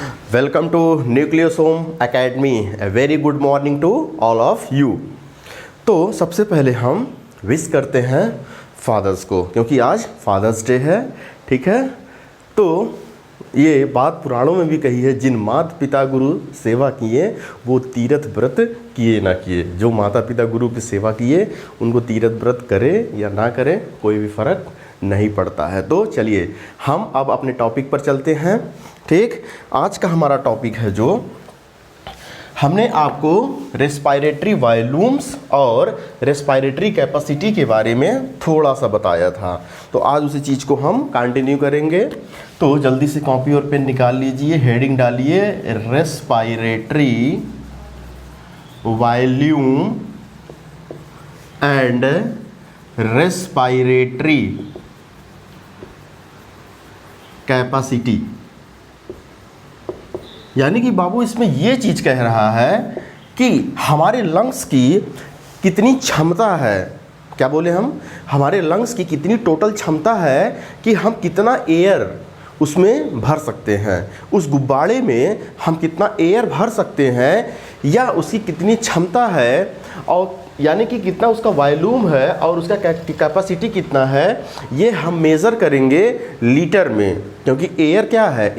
Welcome to nucleosome academy. A very good morning to all of you। तो सबसे पहले हम विश करते हैं फादर्स को, क्योंकि आज फादर्स डे है। ठीक है, तो ये बात पुराणों में भी कही है, जिन माता पिता गुरु सेवा किए वो तीर्थ व्रत किए ना किए। जो माता पिता गुरु की सेवा किए उनको तीर्थ व्रत करे या ना करे कोई भी फ़र्क नहीं पड़ता है। तो चलिए हम अब अपने टॉपिक पर चलते हैं। ठीक, आज का हमारा टॉपिक है जो हमने आपको रेस्पिरेटरी वॉल्यूम्स और रेस्पिरेटरी कैपेसिटी के बारे में थोड़ा सा बताया था, तो आज उसी चीज़ को हम कंटिन्यू करेंगे। तो जल्दी से कॉपी और पेन निकाल लीजिए, हेडिंग डालिए respiratory volume and respiratory capacity. यानी कि बाबू इसमें ये चीज़ कह रहा है कि हमारे लंग्स की कितनी क्षमता है। क्या बोले हम? हमारे लंग्स की कितनी टोटल क्षमता है कि हम कितना एयर उसमें भर सकते हैं, उस गुब्बारे में हम कितना एयर भर सकते हैं, या उसकी कितनी क्षमता है, और यानी कि कितना उसका वॉल्यूम है और उसका कैपेसिटी कितना है, ये हम मेज़र करेंगे लीटर में। क्योंकि एयर क्या है?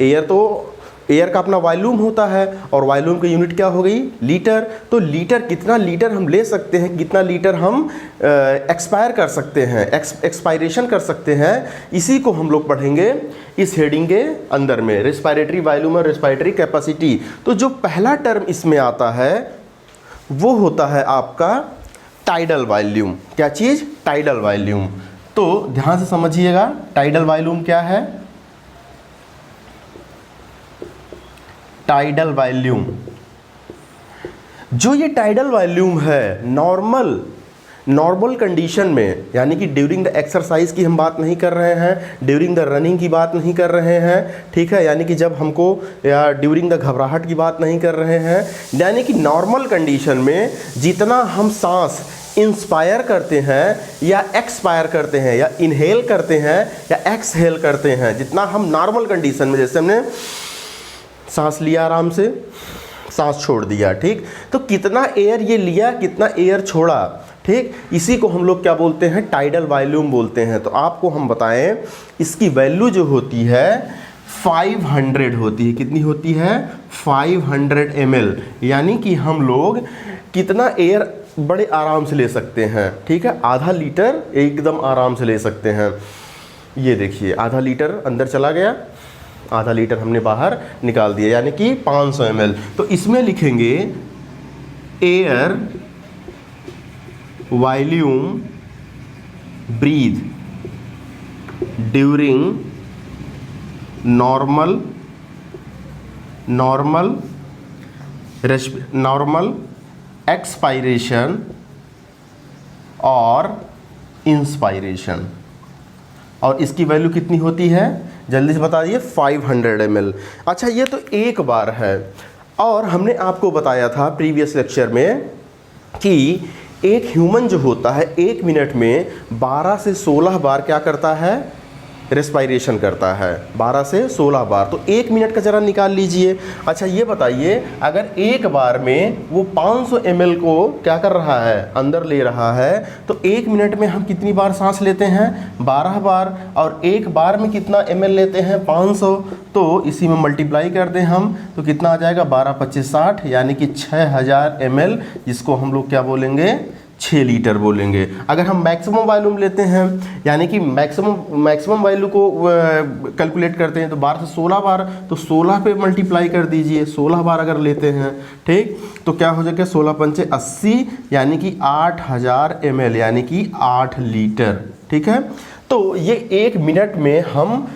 एयर का अपना वॉल्यूम होता है और वॉल्यूम की यूनिट क्या हो गई? लीटर। तो लीटर, कितना लीटर हम ले सकते हैं, कितना लीटर हम एक्सपायर कर सकते हैं, एक्सपायरेशन कर सकते हैं, इसी को हम लोग पढ़ेंगे इस हेडिंग के अंदर में, रेस्पिरेटरी वॉल्यूम और रेस्पिरेटरी कैपेसिटी। तो जो पहला टर्म इसमें आता है वो होता है आपका टाइडल वॉल्यूम। क्या चीज़? Tidal volume. तो ध्यान से समझिएगा, टाइडल वॉल्यूम क्या है? टाइडल वॉल्यूम, जो ये टाइडल वॉल्यूम है नॉर्मल कंडीशन में, यानी कि ड्यूरिंग द एक्सरसाइज की हम बात नहीं कर रहे हैं, ड्यूरिंग द रनिंग की बात नहीं कर रहे हैं। ठीक है, यानी कि जब हमको, या ड्यूरिंग द घबराहट की बात नहीं कर रहे हैं, यानी कि नॉर्मल कंडीशन में जितना हम सांस इंस्पायर करते हैं या एक्सपायर करते हैं, या इनहेल करते हैं या एक्सहेल करते हैं, जितना हम नॉर्मल कंडीशन में, जैसे हमने सांस लिया, आराम से सांस छोड़ दिया, ठीक, तो कितना एयर ये लिया, कितना एयर छोड़ा, ठीक, इसी को हम लोग क्या बोलते हैं? टाइडल वॉल्यूम बोलते हैं। तो आपको हम बताएं, इसकी वैल्यू जो होती है 500 होती है। कितनी होती है? 500 ml। यानी कि हम लोग कितना एयर बड़े आराम से ले सकते हैं। ठीक है, आधा लीटर एकदम आराम से ले सकते हैं। ये देखिए, आधा लीटर अंदर चला गया, आधा लीटर हमने बाहर निकाल दिया, यानी कि 500 ml। तो इसमें लिखेंगे air volume breathe during normal expiration और इंस्पायरेशन। और इसकी वैल्यू कितनी होती है? जल्दी से बता दिए, 500 ml। अच्छा, ये तो एक बार है, और हमने आपको बताया था प्रीवियस लेक्चर में कि एक ह्यूमन जो होता है 1 मिनट में 12 से 16 बार क्या करता है? रेस्पिरेशन करता है, 12 से 16 बार। तो 1 मिनट का ज़रा निकाल लीजिए। अच्छा, ये बताइए, अगर एक बार में वो 500 ml को क्या कर रहा है? अंदर ले रहा है, तो 1 मिनट में हम कितनी बार सांस लेते हैं? 12 बार। और एक बार में कितना ml लेते हैं? 500। तो इसी में मल्टीप्लाई कर दें हम, तो कितना आ जाएगा? 12 25 60, यानी कि 6000 ml, जिसको हम लोग क्या बोलेंगे? 6 लीटर बोलेंगे। अगर हम मैक्सिमम वॉल्यूम लेते हैं, यानी कि मैक्सिमम वैल्यू को कैलकुलेट करते हैं, तो 12 से 16 बार, तो 16 पे मल्टीप्लाई कर दीजिए। 16 बार अगर लेते हैं, ठीक, तो क्या हो जाएगा? 16 पंचे 80, यानी कि 8000 ml, यानी कि 8 लीटर। ठीक है, तो ये 1 मिनट में हम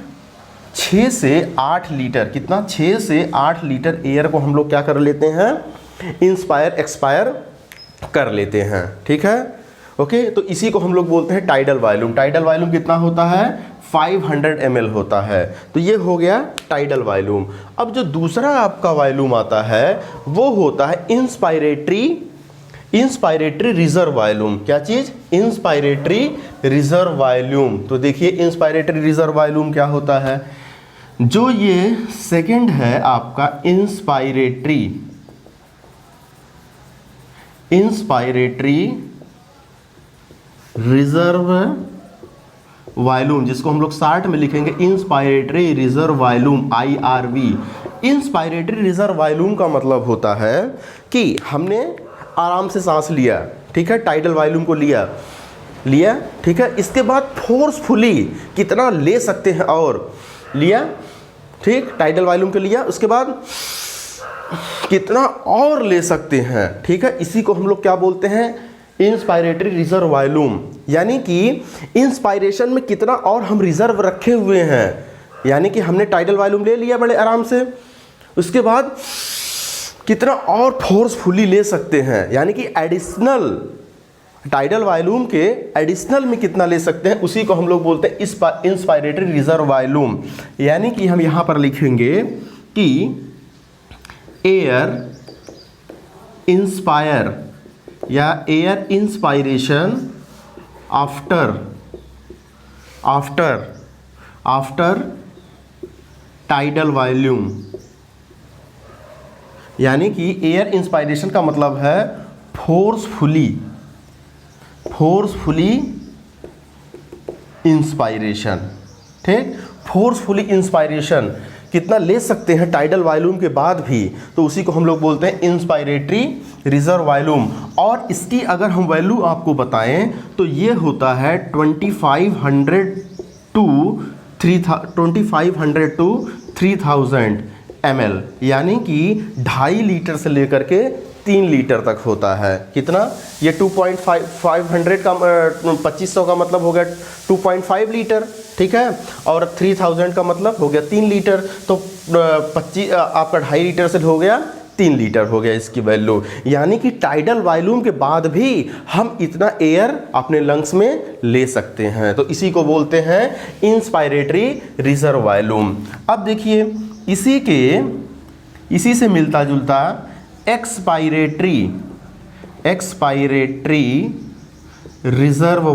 6 से 8 लीटर, कितना? 6 से 8 लीटर एयर को हम लोग क्या कर लेते हैं? इंस्पायर एक्सपायर कर लेते हैं। ठीक है, ओके। तो इसी को हम लोग बोलते हैं टाइडल वॉल्यूम। टाइडल वॉल्यूम कितना होता है? 500 ml होता है। तो ये हो गया टाइडल वॉल्यूम। अब जो दूसरा आपका वॉल्यूम आता है वो होता है इंस्पायरेटरी रिजर्व वॉल्यूम। क्या चीज? Inspiratory reserve volume. तो देखिए इंस्पायरेटरी रिजर्व वॉल्यूम क्या होता है। जो ये सेकंड है आपका इंस्पायरेटरी रिजर्व वॉल्यूम, जिसको हम लोग शार्ट में लिखेंगे inspiratory reserve volume IRV। Inspiratory reserve volume का मतलब होता है कि हमने आराम से सांस लिया, ठीक है, टाइडल वॉल्यूम को लिया, ठीक है, इसके बाद फोर्सफुली कितना ले सकते हैं और लिया, ठीक, टाइडल वॉल्यूम को लिया, उसके बाद कितना और ले सकते हैं, ठीक है, इसी को हम लोग क्या बोलते हैं, इंस्पायरेटरी रिजर्व वॉल्यूम। यानी कि इंस्पायरेशन में कितना और हम रिजर्व रखे हुए हैं, यानी कि हमने टाइडल वॉल्यूम ले लिया बड़े आराम से, उसके बाद कितना और फोर्सफुली ले सकते हैं, यानी कि एडिशनल टाइडल वॉल्यूम के एडिशनल में कितना ले सकते हैं, उसी को हम लोग बोलते हैं इंस्पायरेटरी रिजर्व वॉल्यूम। यानी कि हम यहाँ पर लिखेंगे कि एयर इंस्पायर या air inspiration after tidal volume. यानी कि एयर इंस्पायरेशन का मतलब है फोर्सफुली इंस्पायरेशन, ठीक, फोर्सफुली इंस्पायरेशन कितना ले सकते हैं टाइडल वॉल्यूम के बाद भी, तो उसी को हम लोग बोलते हैं इंस्पायरेटरी रिजर्व वॉल्यूम। और इसकी अगर हम वैल्यू आपको बताएं तो ये होता है 2500 टू 3000 ml, यानी कि 2.5 लीटर से लेकर के 3 लीटर तक होता है। कितना, ये 2.500 का 2500 का मतलब हो गया 2.5 लीटर, ठीक है, और 3000 का मतलब हो गया 3 लीटर, तो 25 आपका 2.5 लीटर से हो गया 3 लीटर हो गया इसकी वैल्यू। यानी कि टाइडल वॉल्यूम के बाद भी हम इतना एयर अपने लंग्स में ले सकते हैं, तो इसी को बोलते हैं इंस्पायरेटरी रिजर्व वॉल्यूम। अब देखिए इसी से मिलता जुलता एक्सपायरेटरी रिजर्व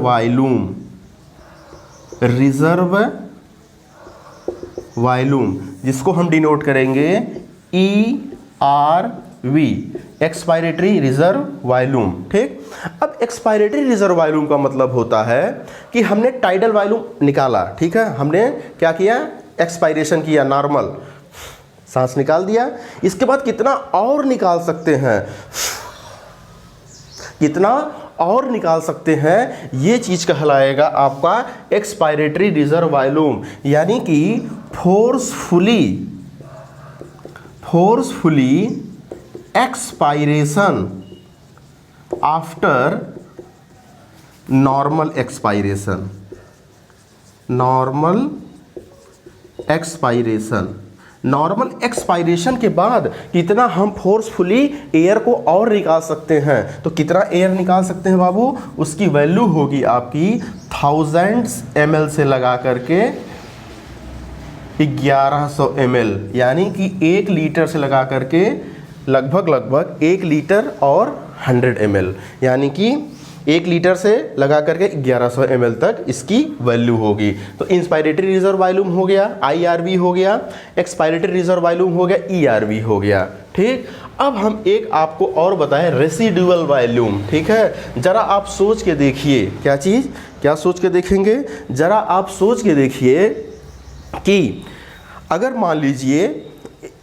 वॉल्यूम, जिसको हम डिनोट करेंगे ERV, एक्सपायरेटरी रिजर्व वॉल्यूम, ठीक। अब एक्सपायरेटरी रिजर्व वॉल्यूम का मतलब होता है कि हमने टाइडल वॉल्यूम निकाला, ठीक है, हमने क्या किया, एक्सपायरेशन किया, नॉर्मल सांस निकाल दिया, इसके बाद कितना और निकाल सकते हैं, ये चीज कहलाएगा आपका एक्सपायरेटरी रिजर्व वॉल्यूम। यानी कि forcefully expiration after normal expiration के बाद कितना हम फोर्सफुली एयर को और निकाल सकते हैं। तो कितना एयर निकाल सकते हैं बाबू, उसकी वैल्यू होगी आपकी 1000 ml से लगा करके 1100 ml, यानी कि 1 लीटर से लगा करके लगभग 1 लीटर और 100 ml, यानी कि 1 लीटर से लगा करके 1100 ml तक इसकी वैल्यू होगी। तो इंस्पायरेटरी रिजर्व वॉल्यूम हो गया, IRV हो गया, एक्सपायरेटरी रिजर्व वॉल्यूम हो गया, ERV हो गया, ठीक। अब हम एक आपको और बताएं रेसिडुअल वॉल्यूम, ठीक है। जरा आप सोच के देखिए, क्या सोच के देखेंगे, जरा आप सोच के देखिए कि अगर मान लीजिए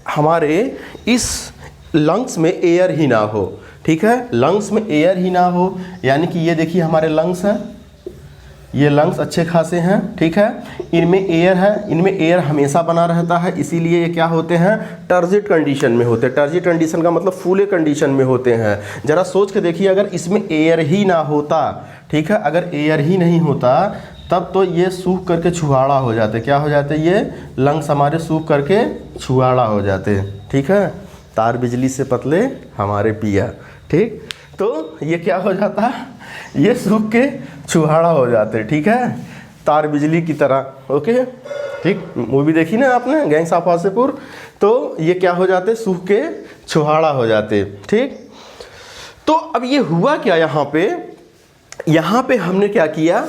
हमारे इस लंग्स में एयर ही ना हो, ठीक है, लंग्स में एयर ही ना हो, यानी कि ये देखिए हमारे लंग्स हैं, ये लंग्स अच्छे खासे हैं, ठीक है, इनमें एयर है, इनमें एयर हमेशा बना रहता है, इसीलिए ये क्या होते हैं, टर्जिड कंडीशन में होते हैं। टर्जिड कंडीशन का मतलब फूले कंडीशन में होते हैं। जरा सोच के देखिए अगर इसमें एयर ही ना होता, ठीक है, अगर एयर ही नहीं होता तब तो ये सूख करके छुहाड़ा हो जाते। क्या हो जाते, ये लंग्स हमारे सूख करके छुहाड़ा हो जाते, ठीक है, तार बिजली से पतले हमारे पिया, ठीक। तो ये क्या हो जाता, ये सूख के छुहाड़ा हो जाते, ठीक है, तार बिजली की तरह, ओके, ठीक। मूवी देखी ना आपने गैंग्स ऑफ वासेपुर, तो ये क्या हो जाते, सूख के छुहाड़ा हो जाते, ठीक। तो अब ये हुआ क्या, यहाँ पे हमने क्या किया,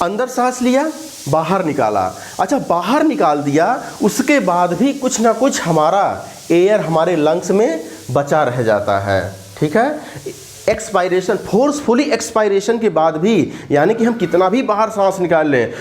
अंदर सांस लिया, बाहर निकाला। अच्छा, बाहर निकाल दिया, उसके बाद भी कुछ ना कुछ हमारा एयर हमारे लंग्स में बचा रह जाता है। ठीक है, एक्सपायरेशन, फोर्सफुली एक्सपायरेशन के बाद भी, यानी कि हम कितना भी बाहर सांस निकाल लें,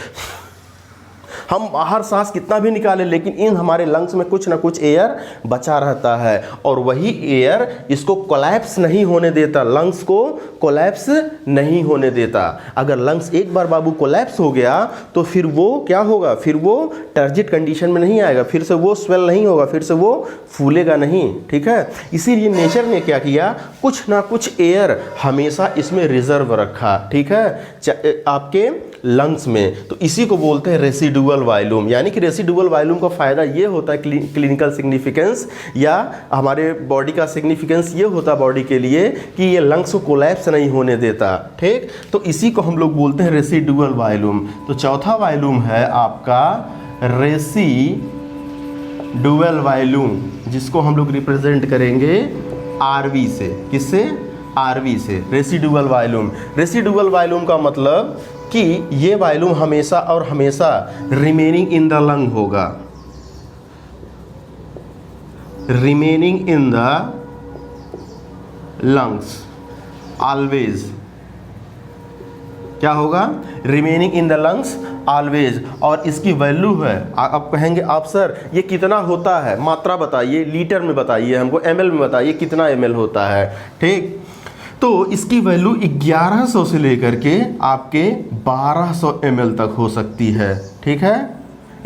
हम बाहर सांस कितना भी निकालें, लेकिन इन हमारे लंग्स में कुछ ना कुछ एयर बचा रहता है, और वही एयर इसको कोलैप्स नहीं होने देता, लंग्स को कोलैप्स नहीं होने देता। अगर लंग्स एक बार बाबू कोलैप्स हो गया तो फिर वो क्या होगा, फिर वो टर्जिट कंडीशन में नहीं आएगा, फिर से वो स्वेल नहीं होगा, फिर से वो फूलेगा नहीं। ठीक है, इसीलिए नेचर ने क्या किया, कुछ ना कुछ एयर हमेशा इसमें रिजर्व रखा। ठीक है, आपके लंग्स में, तो इसी को बोलते हैं रेसिडुअल वॉल्यूम। यानी कि रेसिडुअल वॉल्यूम का फ़ायदा ये होता है, क्लिनिकल सिग्निफिकेंस या हमारे बॉडी का सिग्निफिकेंस ये होता है बॉडी के लिए कि ये लंग्स को कोलैप्स नहीं होने देता। ठीक, तो इसी को हम लोग बोलते हैं रेसिडुअल वॉल्यूम। तो चौथा वॉल्यूम है आपका रेसिडुअल वॉल्यूम, जिसको हम लोग रिप्रेजेंट करेंगे आरवी से। किससे? आरवी से, रेसिडुअल वॉल्यूम। रेसिडुअल वॉल्यूम का मतलब कि ये वॉल्यूम हमेशा और हमेशा रिमेनिंग इन द लंग होगा, remaining in the lungs always. क्या होगा? Remaining in the lungs always. और इसकी वैल्यू है, आप कहेंगे आप सर ये कितना होता है, मात्रा बताइए, लीटर में बताइए हमको, ml में बताइए कितना ml होता है। ठीक, तो इसकी वैल्यू 1100 से लेकर के आपके 1200 ml तक हो सकती है। ठीक है,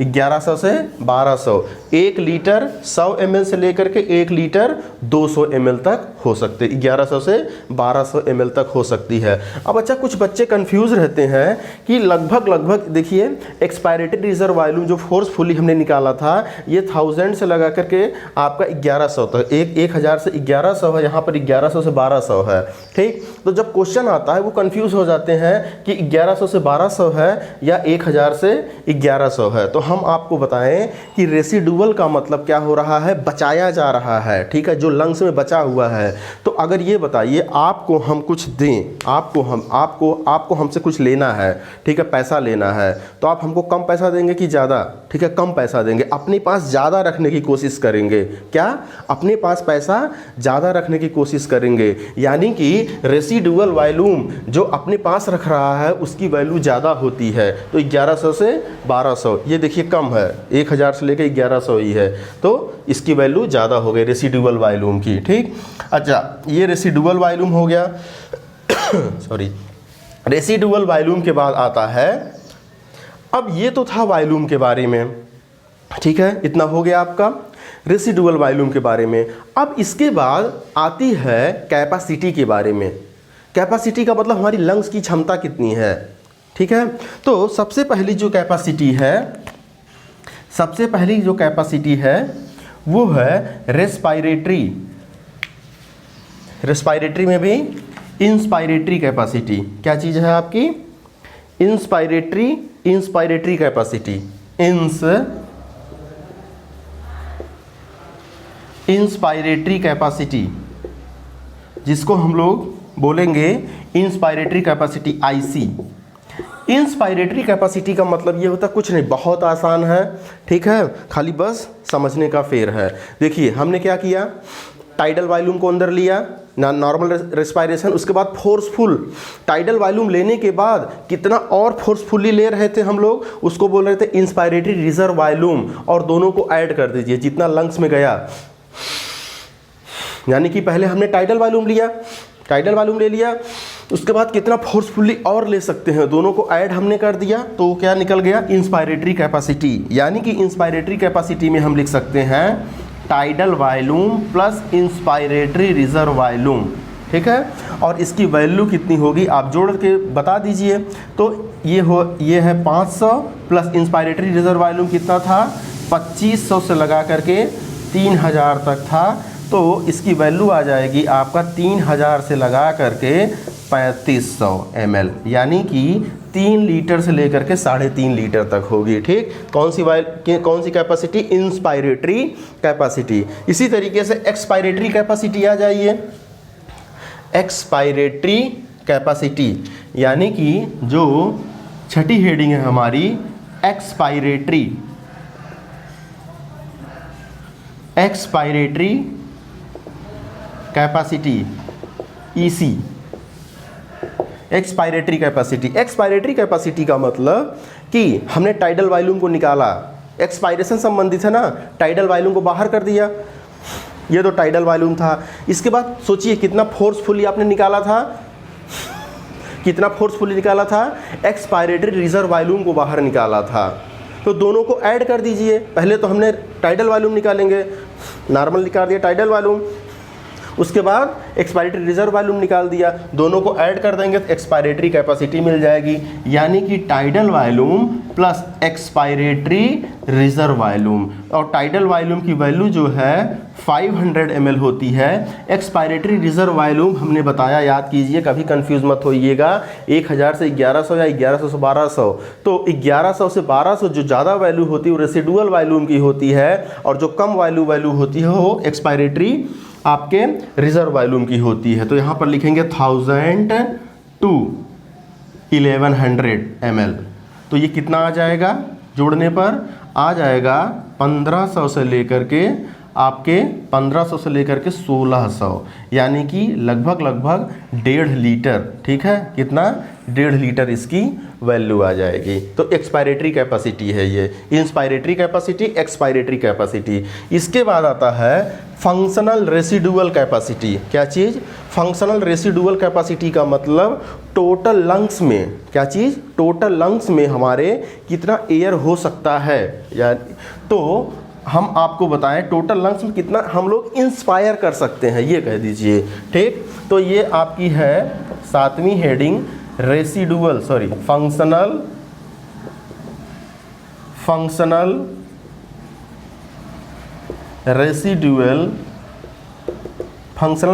1100 से 1200, 1 लीटर 100 ml से लेकर के 1 लीटर 200 ml तक हो सकते, 1100 से 1200 ml तक हो सकती है। अब अच्छा, कुछ बच्चे कंफ्यूज रहते हैं कि लगभग देखिए एक्सपायरेटरी रिजर्व वॉल्यूम जो फोर्सफुली हमने निकाला था, ये 1000 से लगा करके आपका 1100 तक, 1000 से 1100 है, यहाँ पर 1100 से 1200 है। ठीक, तो जब क्वेश्चन आता है वो कंफ्यूज हो जाते हैं कि 1100 से 1200 है या 1000 से 1100 है। तो हम आपको बताएं कि रेसिडुअल का मतलब क्या हो रहा है, बचाया जा रहा है। ठीक है, जो लंग्स में बचा हुआ है। तो अगर ये बताइए आपको हम कुछ दें, आपको हमसे कुछ लेना है, ठीक है, पैसा लेना है, तो आप हमको कम पैसा देंगे कि ज़्यादा? ठीक है, कम पैसा देंगे, अपने पास ज़्यादा रखने की कोशिश करेंगे। क्या? अपने पास पैसा ज़्यादा रखने की कोशिश करेंगे। यानी कि रेसिडुअल वॉल्यूम जो अपने पास रख रहा है उसकी वैल्यू ज़्यादा होती है। तो 1100 से 1200, ये देखिए कम है, 1000 से लेकर 1100 ही है, तो इसकी वैल्यू ज़्यादा हो गई रेसिडुअल वॉल्यूम की। ठीक, अच्छा, ये रेसिडुअल वॉल्यूम हो गया। सॉरी, रेसिडुअल वॉल्यूम के बाद आता है, अब ये तो था वॉल्यूम के बारे में। ठीक है, इतना हो गया आपका रेसिडुअल वॉल्यूम के बारे में। अब इसके बाद आती है कैपेसिटी के बारे में। कैपेसिटी का मतलब हमारी लंग्स की क्षमता कितनी है। ठीक है, तो सबसे पहली जो कैपेसिटी है वो है रेस्पायरेटरी। रेस्पायरेटरी में भी इंस्पायरेटरी कैपेसिटी। क्या चीज़ है आपकी? इंस्पायरेटरी कैपेसिटी, इंस्पायरेटरी कैपेसिटी, जिसको हम लोग बोलेंगे inspiratory capacity, IC। Inspiratory capacity का मतलब ये होता है, कुछ नहीं, बहुत आसान है। ठीक है, खाली बस समझने का फेर है। देखिए हमने क्या किया, टाइडल वॉल्यूम को अंदर लिया, नॉर्मल रेस्पायरेशन, उसके बाद फोर्सफुल। टाइडल वॉल्यूम लेने के बाद कितना और फोर्सफुली ले रहे थे हम लोग, उसको बोल रहे थे इंस्पायरेटरी रिजर्व वॉल्यूम, और दोनों को ऐड कर दीजिए जितना लंग्स में गया। यानी कि पहले हमने टाइडल वॉल्यूम लिया, टाइडल वॉल्यूम ले लिया, उसके बाद कितना फोर्सफुली और ले सकते हैं, दोनों को ऐड हमने कर दिया, तो क्या निकल गया? Inspiratory capacity. यानी कि इंस्पायरेटरी कैपेसिटी में हम लिख सकते हैं tidal volume plus inspiratory reserve volume. ठीक है, और इसकी वैल्यू कितनी होगी आप जोड़ के बता दीजिए। तो ये है 500 प्लस इंस्पायरेटरी रिजर्व वॉल्यूम कितना था, 2500 से लगा करके 3000 तक था। तो इसकी वैल्यू आ जाएगी आपका 3000 से लगा करके 3500 ml, यानी कि 3 लीटर से लेकर के 3.5 लीटर तक होगी। ठीक, कौन सी कैपेसिटी? Inspiratory capacity. इसी तरीके से एक्सपायरेटरी कैपेसिटी आ जाइए। एक्सपायरेटरी कैपेसिटी यानी कि जो छठी हेडिंग है हमारी, expiratory capacity EC. Expiratory capacity का मतलब कि हमने टाइडल वॉल्यूम को निकाला, एक्सपायरेशन संबंधित है ना, टाइडल वॉल्यूम को बाहर कर दिया, ये तो टाइडल वॉल्यूम था। इसके बाद सोचिए कितना फोर्सफुली आपने निकाला था, एक्सपायरेटरी रिजर्व वॉल्यूम को बाहर निकाला था। तो दोनों को ऐड कर दीजिए। पहले तो हमने टाइडल वॉल्यूम निकालेंगे, नॉर्मल निकाल दिया टाइडल वॉल्यूम, उसके बाद एक्सपायरेटरी रिजर्व वॉल्यूम निकाल दिया, दोनों को ऐड कर देंगे तो एक्सपायरेटरी कैपेसिटी मिल जाएगी। यानी कि tidal volume plus expiratory reserve volume, और टाइडल वॉल्यूम की वैल्यू जो है 500 ml होती है। एक्सपायरेटरी रिजर्व वॉल्यूम हमने बताया, याद कीजिए, कभी कंफ्यूज मत होइएगा, 1000 से 1100 या 1100 से 1200। तो 1100 से 1200 जो ज़्यादा वैल्यू होती है वो रेसिडुअल वॉल्यूम की होती है, और जो कम वैल्यू होती है वो एक्सपायरेटरी आपके रिजर्व वॉल्यूम की होती है। तो यहाँ पर लिखेंगे 1000 to 1100 ml। तो ये कितना आ जाएगा, जोड़ने पर आ जाएगा 1500 से लेकर के आपके 1500 से लेकर के 1600, यानी कि लगभग 1.5 लीटर। ठीक है, कितना, 1.5 लीटर इसकी वैल्यू आ जाएगी। तो एक्सपायरेटरी कैपेसिटी है ये, इंस्पायरेटरी कैपेसिटी, एक्सपायरेटरी कैपेसिटी। इसके बाद आता है फंक्शनल रेसिडुअल कैपेसिटी। क्या चीज़, फंक्शनल रेसिडुअल कैपेसिटी का मतलब टोटल लंग्स में, क्या चीज़, टोटल लंग्स में हमारे कितना एयर हो सकता है, या तो हम आपको बताएं टोटल लंग्स में कितना हम लोग इंस्पायर कर सकते हैं, ये कह दीजिए। ठीक, तो ये आपकी है 7वीं heading, functional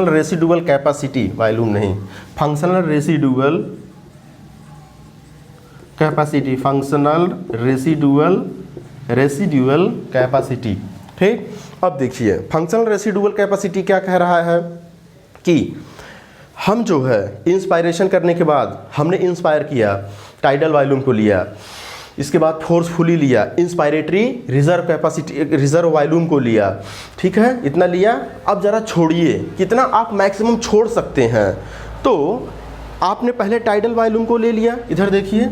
residual capacity, volume नहीं, फंक्शनल रेसिडुअल कैपेसिटी। ठीक, अब देखिए फंक्शनल रेसिडुअल कैपेसिटी क्या कह रहा है कि हम जो है इंस्पायरेशन करने के बाद हमने इंस्पायर किया, टाइडल वॉल्यूम को लिया, इसके बाद फोर्सफुली लिया, इंस्पायरेटरी रिजर्व वॉल्यूम को लिया, ठीक है, इतना लिया। अब ज़रा छोड़िए, कितना आप मैक्सिमम छोड़ सकते हैं। तो आपने पहले टाइडल वॉल्यूम को ले लिया, इधर देखिए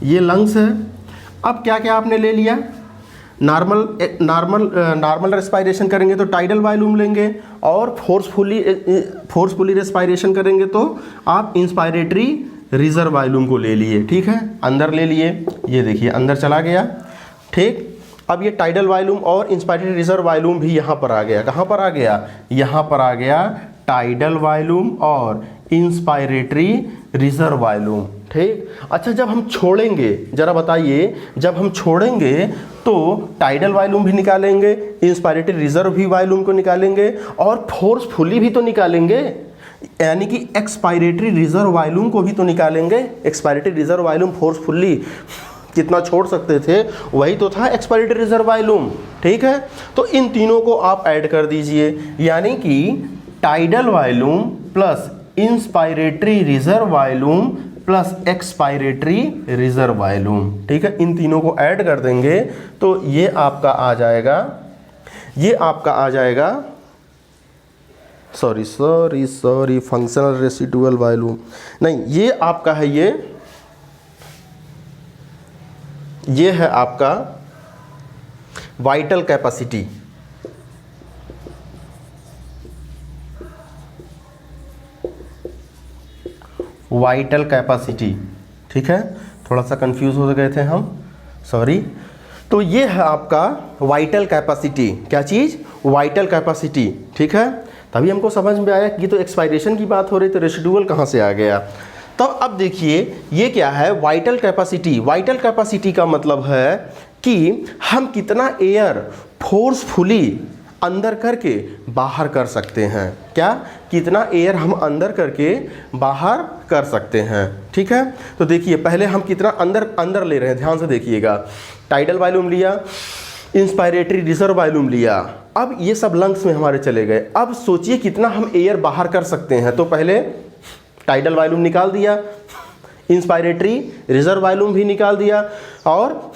ये लंग्स है। अब क्या क्या आपने ले लिया, नॉर्मल रेस्पायरेशन करेंगे तो टाइडल वॉल्यूम लेंगे, और फोर्सफुली रेस्पायरेशन करेंगे तो आप इंस्पायरेटरी रिजर्व वॉल्यूम को ले लिए। ठीक है, अंदर ले लिए, ये देखिए अंदर चला गया। ठीक, अब ये टाइडल वॉल्यूम और इंस्पायरेटरी रिजर्व वॉल्यूम भी यहाँ पर आ गया। कहाँ पर आ गया, यहाँ पर आ गया टाइडल वॉल्यूम और इंस्पायरेटरी रिजर्व वॉल्यूम। ठीक, अच्छा जब हम छोड़ेंगे, ज़रा बताइए, जब हम छोड़ेंगे तो टाइडल वॉल्यूम भी निकालेंगे, इंस्पायरेटरी रिजर्व भी वॉल्यूम को निकालेंगे, और फोर्सफुली भी तो निकालेंगे, यानी कि एक्सपायरेटरी रिजर्व वॉल्यूम को भी तो निकालेंगे। एक्सपायरेटरी रिजर्व वॉल्यूम फोर्सफुली कितना छोड़ सकते थे, वही तो था एक्सपायरेटरी रिजर्व वॉल्यूम। ठीक है, तो इन तीनों को आप ऐड कर दीजिए, यानी कि tidal volume plus inspiratory reserve volume plus expiratory reserve volume. ठीक है, इन तीनों को ऐड कर देंगे तो ये आपका आ जाएगा, सॉरी फंक्शनल रेसिडुअल वॉल्यूम नहीं, ये आपका है, ये है आपका वाइटल कैपेसिटी। वाइटल कैपेसिटी, ठीक है, थोड़ा सा कंफ्यूज हो गए थे हम, सॉरी। तो ये है आपका वाइटल कैपेसिटी। क्या चीज़, वाइटल कैपेसिटी। ठीक है, तभी हमको समझ में आया कि तो एक्सपायरेशन की बात हो रही, तो रेसिडुअल कहाँ से आ गया। तो अब देखिए ये क्या है, वाइटल कैपेसिटी। वाइटल कैपेसिटी का मतलब है कि हम कितना एयर फोर्सफुली अंदर करके बाहर कर सकते हैं। क्या, कितना एयर हम अंदर करके बाहर कर सकते हैं। ठीक है, तो देखिए पहले हम कितना अंदर ले रहे हैं, ध्यान से देखिएगा। टाइडल वॉल्यूम लिया, इंस्पायरेटरी रिजर्व वॉल्यूम लिया, अब ये सब लंग्स में हमारे चले गए। अब सोचिए कितना हम एयर बाहर कर सकते हैं। तो पहले टाइडल वॉल्यूम निकाल दिया, इंस्पायरेटरी रिजर्व वॉल्यूम भी निकाल दिया, और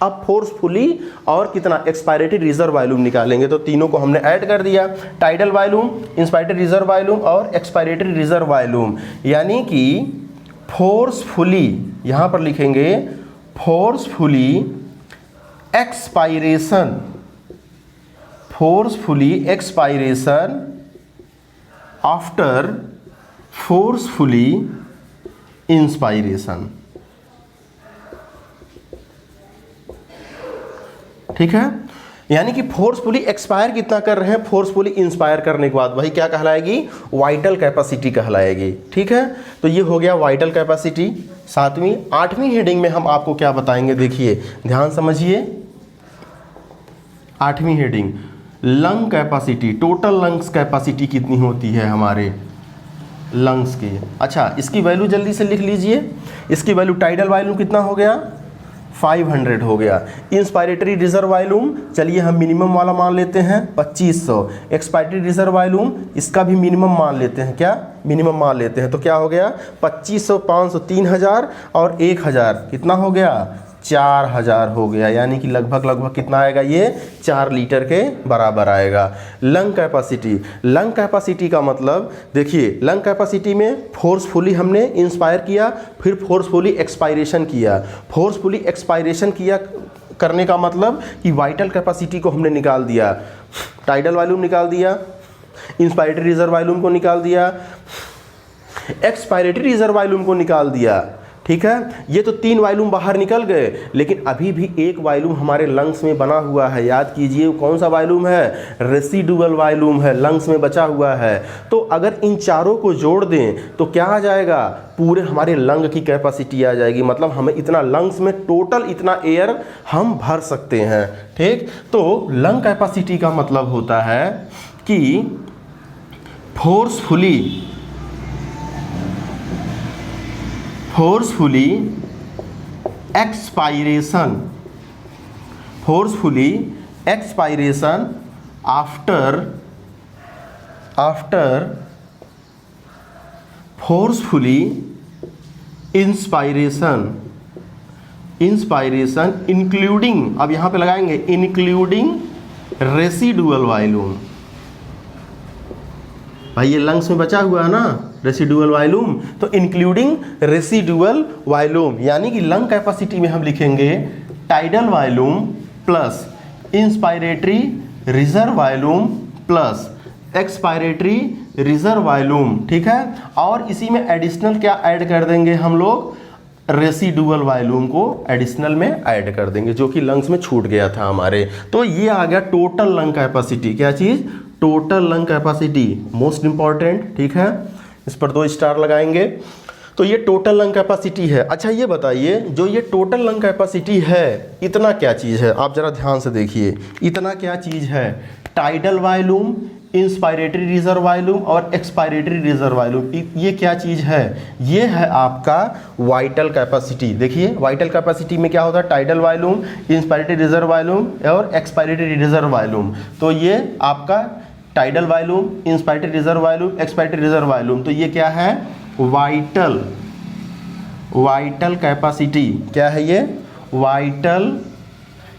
अब फोर्सफुली और कितना एक्सपायरेटरी रिजर्व वॉल्यूम निकालेंगे, तो तीनों को हमने ऐड कर दिया, tidal volume, inspiratory reserve volume और एक्सपायरेटरी रिजर्व वॉल्यूम। यानी कि फोर्सफुली, यहाँ पर लिखेंगे forcefully expiration, forcefully expiration after forcefully inspiration. ठीक है, यानी कि फोर्सफुली एक्सपायर कितना कर रहे हैं, फोर्सफुली इंस्पायर करने के बाद वही क्या कहलाएगी, वाइटल कैपेसिटी कहलाएगी। ठीक है, तो ये हो गया वाइटल कैपेसिटी। सातवीं, आठवीं हेडिंग में हम आपको क्या बताएंगे, देखिए ध्यान समझिए। आठवीं heading, lung capacity, total lungs capacity कितनी होती है हमारे लंग्स की। अच्छा, इसकी वैल्यू जल्दी से लिख लीजिए। इसकी वैल्यू टाइडल वॉल्यूम कितना हो गया, 500 हो गया। इंस्पायरेटरी रिजर्व वॉल्यूम, चलिए हम मिनिमम वाला मान लेते हैं 2500। एक्सपायरेटरी रिजर्व वॉल्यूम, इसका भी मिनिमम मान लेते हैं, क्या मिनिमम मान लेते हैं, तो क्या हो गया 2500, 500, 3000 और 1000 कितना हो गया, 4000 हो गया। यानी कि लगभग कितना आएगा, ये 4 लीटर के बराबर आएगा। लंग कैपेसिटी, लंग कैपेसिटी का मतलब देखिए, लंग कैपेसिटी में फोर्सफुली हमने इंस्पायर किया, फिर फोर्सफुली एक्सपायरेशन किया। फोर्सफुली एक्सपायरेशन किया करने का मतलब कि वाइटल कैपेसिटी को हमने निकाल दिया, टाइडल वॉल्यूम निकाल दिया, इंस्पायरेटरी रिजर्व वॉल्यूम को निकाल दिया, एक्सपायरेटरी रिजर्व वॉल्यूम को निकाल दिया। ठीक है, ये तो 3 वॉल्यूम बाहर निकल गए, लेकिन अभी भी एक वॉल्यूम हमारे लंग्स में बना हुआ है। याद कीजिए कौन सा वॉल्यूम है, रेसिडुअल वॉल्यूम है, लंग्स में बचा हुआ है। तो अगर इन चारों को जोड़ दें तो क्या आ जाएगा, पूरे हमारे लंग की कैपेसिटी आ जाएगी। मतलब हमें इतना लंग्स में टोटल इतना एयर हम भर सकते हैं। ठीक, तो लंग कैपेसिटी का मतलब होता है कि forcefully expiration, forcefully expiration after forcefully inspiration including, अब यहां पे लगाएंगे इंक्लूडिंग रेसिडुअल वॉल्यूम। भाई ये लंग्स में बचा हुआ है ना रेसिडुअल वॉल्यूम, तो इंक्लूडिंग रेसिडुअल वॉल्यूम, यानी कि लंग कैपेसिटी में हम लिखेंगे tidal volume plus inspiratory reserve volume plus expiratory reserve volume. ठीक है, और इसी में एडिशनल क्या ऐड कर देंगे हम लोग, रेसिडुअल वॉल्यूम को एडिशनल में ऐड कर देंगे, जो कि लंग्स में छूट गया था हमारे। तो ये आ गया टोटल लंग कैपेसिटी। क्या चीज़, total lung capacity, most important. ठीक है, इस पर 2 स्टार लगाएंगे। तो ये टोटल लंग कैपेसिटी है। अच्छा ये बताइए, जो ये टोटल लंग कैपेसिटी है, इतना क्या चीज़ है, आप जरा ध्यान से देखिए, इतना क्या चीज़ है, tidal volume, inspiratory reserve volume और एक्सपायरेटरी रिजर्व वॉल्यूम, ये क्या चीज़ है, ये है आपका वाइटल कैपेसिटी। देखिए वाइटल कैपेसिटी में क्या होता है, tidal volume, inspiratory reserve volume और एक्सपायरेटरी रिजर्व वॉल्यूम। तो ये आपका tidal volume, inspiratory reserve volume, expiratory reserve volume, तो ये क्या है, वाइटल कैपेसिटी। क्या है ये, वाइटल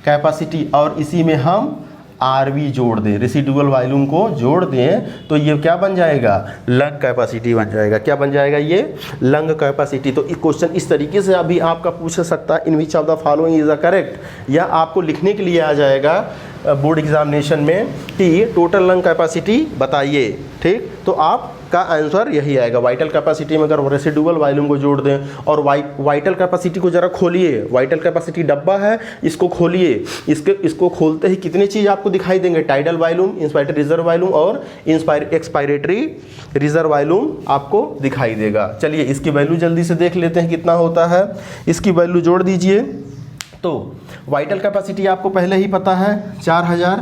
कैपेसिटी। और इसी में हम आरवी जोड़ दें, रेसिडुअल वॉल्यूम को जोड़ दें, तो ये क्या बन जाएगा, लंग कैपेसिटी बन जाएगा। क्या बन जाएगा, ये लंग कैपेसिटी। तो क्वेश्चन इस तरीके से अभी आपका पूछ सकता है, in which of the following is the correct, या आपको लिखने के लिए आ जाएगा बोर्ड एग्जामिनेशन में कि टोटल लंग कैपेसिटी बताइए। ठीक, तो आपका आंसर यही आएगा। वाइटल कैपेसिटी में अगर रेसिडुअल वॉल्यूम को जोड़ दें, और वाइटल कैपेसिटी को जरा खोलिए, वाइटल कैपेसिटी डब्बा है, इसको खोलिए, इसको खोलते ही कितनी चीज़ आपको दिखाई देंगे, tidal volume, inspiratory reserve volume और एक्सपायरेटरी रिजर्व वॉल्यूम आपको दिखाई देगा। चलिए इसकी वैल्यू जल्दी से देख लेते हैं कितना होता है। इसकी वैल्यू जोड़ दीजिए। तो वाइटल कैपेसिटी आपको पहले ही पता है 4000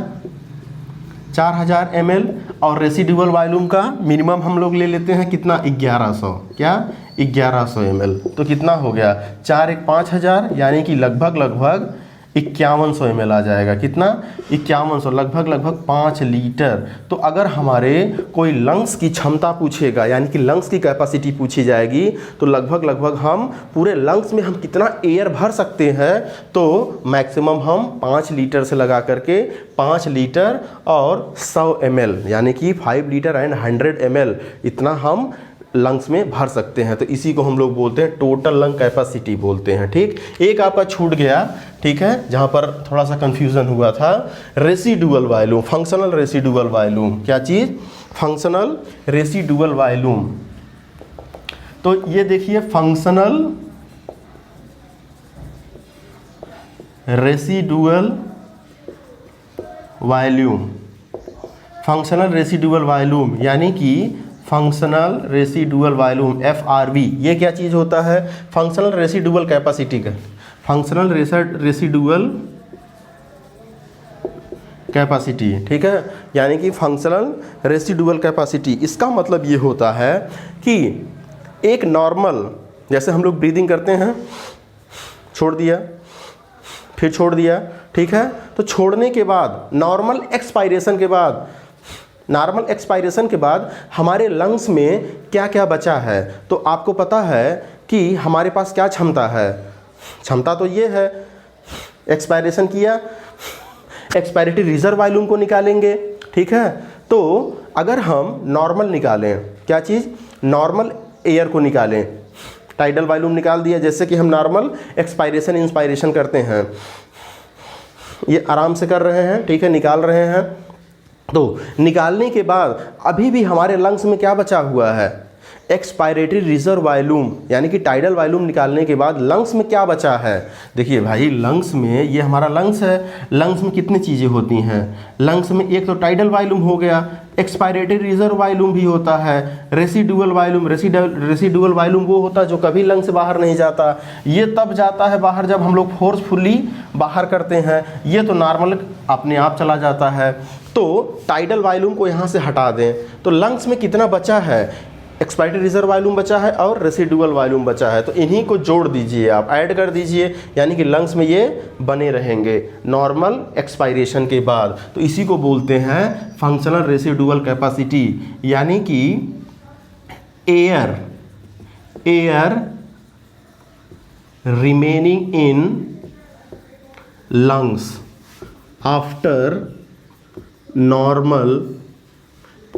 ml, और रेसिडुअल वॉल्यूम का मिनिमम हम लोग ले लेते हैं कितना, 1100। क्या, 1100 ml। तो कितना हो गया, 4 1 5000, यानी कि लगभग 5100 ml आ जाएगा। कितना? 5100, लगभग 5 लीटर। तो अगर हमारे कोई लंग्स की क्षमता पूछेगा, यानी कि लंग्स की कैपेसिटी पूछी जाएगी, तो लगभग हम पूरे लंग्स में हम कितना एयर भर सकते हैं, तो मैक्सिमम हम 5 लीटर से लगा करके 5 लीटर और 100 ml, यानी कि 5 लीटर एंड 100 ml, इतना हम लंग्स में भर सकते हैं। तो इसी को हम लोग बोलते हैं टोटल लंग कैपेसिटी बोलते हैं। ठीक, एक आपका छूट गया, ठीक है, जहां पर थोड़ा सा कंफ्यूजन हुआ था, residual volume, functional residual volume. क्या चीज़? Functional residual volume. तो ये देखिए, functional residual volume, functional residual volume यानी कि फंक्शनल रेसिडुअल वॉल्यूम, FRV, ये क्या चीज़ होता है? फंक्शनल रेसिडुअल कैपेसिटी का, फंक्शनल रेसिडुअल कैपेसिटी, ठीक है, यानी कि फंक्शनल रेसिडुअल कैपेसिटी। इसका मतलब ये होता है कि एक नॉर्मल, जैसे हम लोग ब्रीदिंग करते हैं, छोड़ दिया, फिर छोड़ दिया, ठीक है, तो छोड़ने के बाद नॉर्मल एक्सपायरेशन के बाद हमारे लंग्स में क्या क्या बचा है। तो आपको पता है कि हमारे पास क्या क्षमता है? क्षमता तो ये है, एक्सपायरेशन किया, एक्सपायरेटरी रिजर्व वॉल्यूम को निकालेंगे, ठीक है। तो अगर हम नॉर्मल निकालें, क्या चीज़? नॉर्मल एयर को निकालें, टाइडल वॉल्यूम निकाल दिया, जैसे कि हम नॉर्मल एक्सपायरेशन इंस्पायरेशन करते हैं, ये आराम से कर रहे हैं, ठीक है, निकाल रहे हैं। तो निकालने के बाद अभी भी हमारे लंग्स में क्या बचा हुआ है? एक्सपायरेटरी रिजर्व वॉल्यूम, यानी कि टाइडल वॉल्यूम निकालने के बाद लंग्स में क्या बचा है? देखिए भाई, लंग्स में, ये हमारा लंग्स है, लंग्स में कितनी चीज़ें होती हैं? लंग्स में एक तो टाइडल वॉल्यूम हो गया, एक्सपायरेटरी रिजर्व वॉल्यूम भी होता है, रेसिडुअल वॉल्यूम, रेसिडुअल वॉल्यूम वो होता है जो कभी लंग से बाहर नहीं जाता, ये तब जाता है बाहर जब हम लोग फोर्सफुली बाहर करते हैं, ये तो नॉर्मल अपने आप चला जाता है। तो टाइडल वॉल्यूम को यहाँ से हटा दें, तो लंग्स में कितना बचा है? एक्सपायरेटरी रिजर्व वॉल्यूम बचा है और रेसिडुअल वॉल्यूम बचा है। तो इन्हीं को जोड़ दीजिए, आप ऐड कर दीजिए, यानी कि लंग्स में ये बने रहेंगे नॉर्मल एक्सपायरेशन के बाद। तो इसी को बोलते हैं फंक्शनल रेसिडुअल कैपेसिटी, यानी कि air remaining in lungs after normal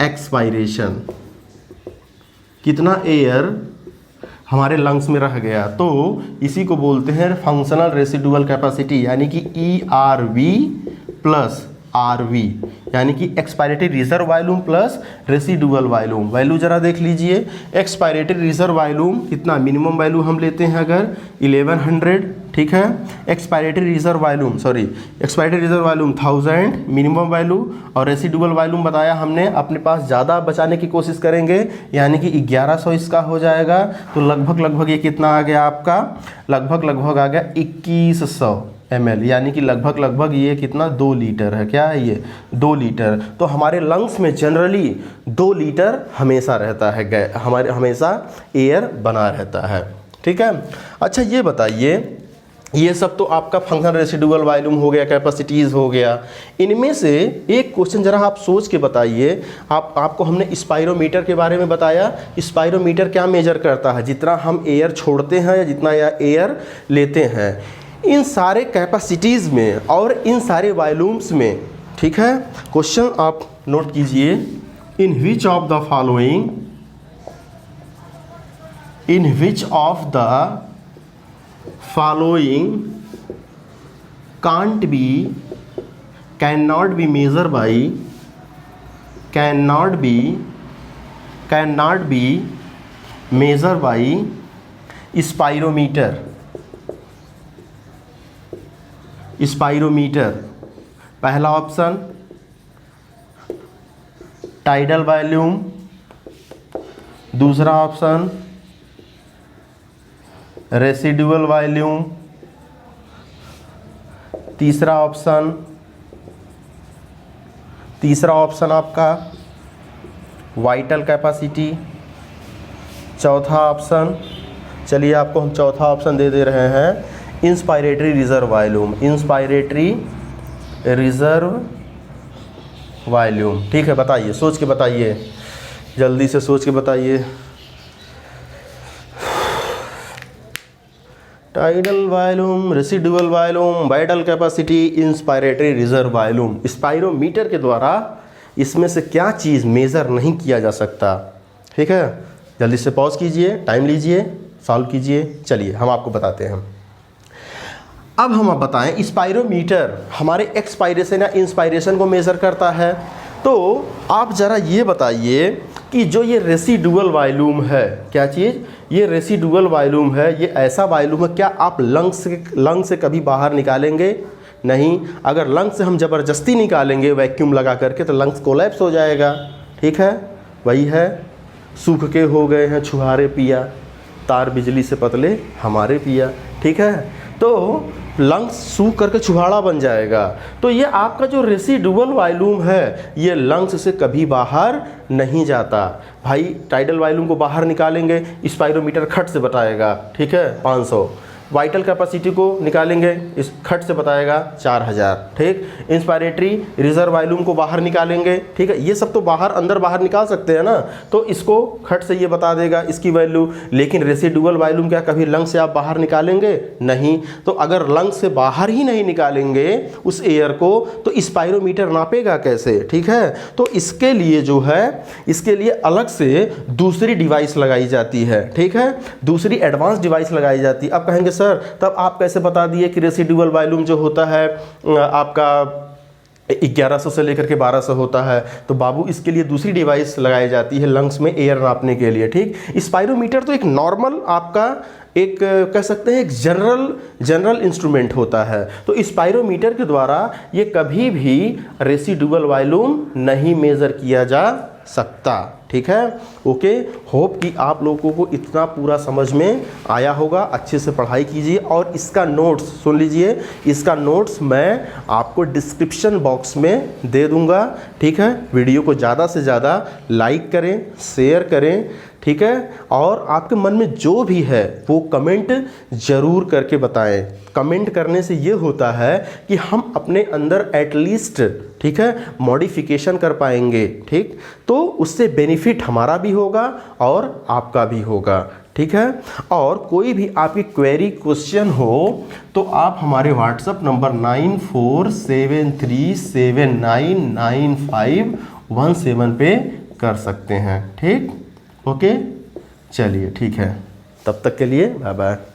expiration, कितना एयर हमारे लंग्स में रह गया। तो इसी को बोलते हैं फंक्शनल रेसिडुअल कैपेसिटी, यानी कि ERV प्लस RV, यानी कि expiratory reserve volume plus residual volume. Value जरा देख लीजिए, एक्सपायरेटरी रिजर्व वॉल्यूम कितना, मिनिमम वैल्यू हम लेते हैं अगर 1100, ठीक है, expiratory reserve volume 1000 minimum value, और रेसिडुअल वॉल्यूम बताया हमने अपने पास ज़्यादा बचाने की कोशिश करेंगे, यानी कि 1100 इसका हो जाएगा। तो लगभग ये कितना आ गया आपका? लगभग आ गया 2100 ml, यानी कि लगभग ये कितना, 2 लीटर है। क्या है ये? 2 लीटर। तो हमारे लंग्स में जनरली 2 लीटर हमेशा रहता है, हमारे हमेशा एयर बना रहता है, ठीक है। अच्छा ये बताइए, ये सब तो आपका फंक्शनल रेसिडुअल वॉल्यूम हो गया, कैपेसिटीज़ हो गया। इनमें से एक क्वेश्चन जरा आप सोच के बताइए, आपको हमने स्पायरोमीटर के बारे में बताया। स्पायरोमीटर क्या मेजर करता है? जितना हम एयर छोड़ते हैं या जितना एयर लेते हैं, इन सारे कैपेसिटीज़ में और इन सारे वॉल्यूम्स में, ठीक है। क्वेश्चन आप नोट कीजिए, in which of the following cannot be measured by spirometer. पहला ऑप्शन टाइडल वॉल्यूम, दूसरा ऑप्शन रेसिडुअल वॉल्यूम, तीसरा ऑप्शन आपका वाइटल कैपेसिटी, चौथा ऑप्शन, चलिए आपको हम चौथा ऑप्शन दे रहे हैं, inspiratory reserve volume, inspiratory reserve volume. ठीक है, बताइए, सोच के बताइए, जल्दी से सोच के बताइए। Tidal volume, residual volume, vital capacity, inspiratory reserve volume. Spirometer के द्वारा इसमें से क्या चीज़ मेज़र नहीं किया जा सकता। ठीक है, जल्दी से पॉज कीजिए, टाइम लीजिए, सॉल्व कीजिए। चलिए हम आपको बताते हैं। अब हम आप बताएं, स्पायरोमीटर हमारे एक्सपायरेशन या इंस्पायरेशन को मेज़र करता है। तो आप ज़रा ये बताइए कि जो ये रेसिडुअल वॉल्यूम है, क्या चीज़, ये रेसिडुअल वॉल्यूम है, ये ऐसा वॉल्यूम है, क्या आप लंग से कभी बाहर निकालेंगे? नहीं। अगर लंग से हम ज़बरदस्ती निकालेंगे वैक्यूम लगा करके तो लंग्स कोलैप्स हो जाएगा। ठीक है, वही है, सूख के हो गए हैं छुहारे पिया, तार बिजली से पतले हमारे पिया। ठीक है, तो लंग्स सूख करके छुहाड़ा बन जाएगा। तो ये आपका जो रेसिडुअल वॉल्यूम है ये लंग्स से कभी बाहर नहीं जाता। भाई टाइडल वॉल्यूम को बाहर निकालेंगे, स्पायरोमीटर खट से बताएगा, ठीक है, 500। वाइटल कैपेसिटी को निकालेंगे, इस खट से बताएगा 4000। ठीक, इंस्पायरेटरी रिजर्व वॉल्यूम को बाहर निकालेंगे, ठीक है, ये सब तो बाहर अंदर बाहर निकाल सकते हैं ना, तो इसको खट से ये बता देगा इसकी वैल्यू। लेकिन रेसिडुअल वॉल्यूम क्या कभी लंग से आप बाहर निकालेंगे? नहीं। तो अगर लंग से बाहर ही नहीं निकालेंगे उस एयर को तो स्पायरोमीटर नापेगा कैसे? ठीक है, तो इसके लिए जो है, इसके लिए अलग से दूसरी डिवाइस लगाई जाती है। ठीक है, दूसरी एडवांस डिवाइस लगाई जाती है। अब कहेंगे सर तब आप कैसे बता दिए कि रेसिडुअल वॉल्यूम जो होता है आपका 1100 से लेकर के 1200 होता है? तो बाबू इसके लिए दूसरी डिवाइस लगाई जाती है लंग्स में एयर नापने के लिए। ठीक, स्पायरोमीटर तो एक नॉर्मल आपका एक कह सकते हैं एक जनरल इंस्ट्रूमेंट होता है। तो स्पायरोमीटर के द्वारा ये कभी भी रेसिडुअल वॉल्यूम नहीं मेज़र किया जा सकता। ठीक है, ओके, होप कि आप लोगों को इतना पूरा समझ में आया होगा। अच्छे से पढ़ाई कीजिए और इसका नोट्स सुन लीजिए, इसका नोट्स मैं आपको डिस्क्रिप्शन बॉक्स में दे दूंगा। ठीक है, वीडियो को ज़्यादा से ज़्यादा लाइक करें, शेयर करें, ठीक है, और आपके मन में जो भी है वो कमेंट ज़रूर करके बताएं। कमेंट करने से ये होता है कि हम अपने अंदर एटलीस्ट, ठीक है, मॉडिफिकेशन कर पाएंगे। ठीक, तो उससे बेनिफिट हमारा भी होगा और आपका भी होगा। ठीक है, और कोई भी आपकी क्वेरी क्वेश्चन हो तो आप हमारे व्हाट्सएप नंबर 9473799517 पे कर सकते हैं। ठीक, ओके, चलिए ठीक है, तब तक के लिए बाय बाय।